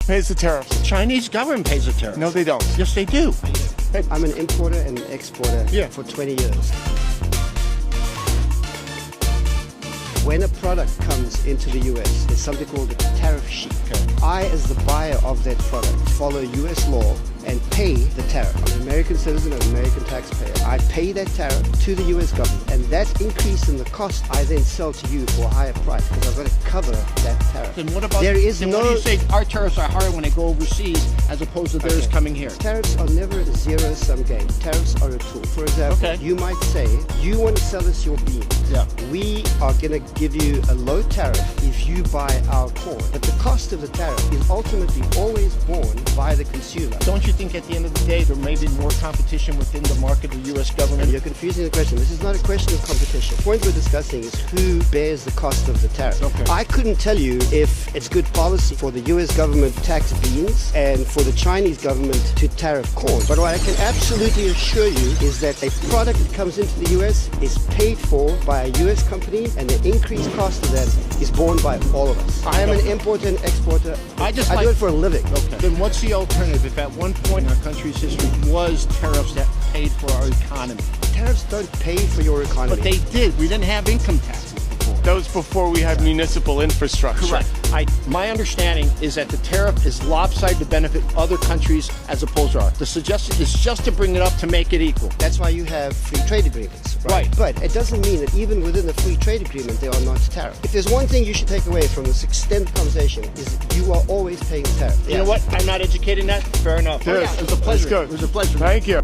pays the tariffs? Chinese government pays the tariff. No, they don't. Yes, they do. I'm an importer and exporter for 20 years. When a product comes into the US, there's something called a tariff sheet. Okay. I, as the buyer of that product, follow US law and pay the tariff. I'm an American citizen, an American taxpayer. I pay that tariff to the US government, and that increase in the cost I then sell to you for a higher price because I've got to cover that tariff. Then what about, there is then no, what do you say our tariffs are higher when they go overseas as opposed to theirs coming here? Tariffs are never a zero-sum game. Tariffs are a tool. For example, you might say, you want to sell us your beans. Yeah. We are going to give you a low tariff if you buy our corn. But the cost of the tariff is ultimately always borne by the consumer. Don't you think at the end of the day there may be more competition within the market of the U.S. government? You're confusing the question. This is not a question of competition. The point we're discussing is who bears the cost of the tariff. Okay. I couldn't tell you if it's good policy for the U.S. government to tax beans and for the Chinese government to tariff corn. But what I can absolutely assure you is that a product that comes into the U.S. is paid for by a U.S. company, and the increased cost of that is borne by all of us. I am an importer and exporter. I do it for a living. Okay. Then what's the alternative if at one point in our country's history was tariffs that paid for our economy? Tariffs don't pay for your economy. But they did. We didn't have income taxes before. That was before we had municipal infrastructure. Correct. My understanding is that the tariff is lopsided to benefit other countries as opposed to ours. The suggestion is just to bring it up to make it equal. That's why you have free trade agreements, right? But it doesn't mean that even within the free trade agreement there are not tariffs. If there's one thing you should take away from this extended conversation is that you are always paying tariffs. You know what? I'm not educating that. Fair enough. Good. It was a pleasure. That's good. It was a pleasure. Thank you.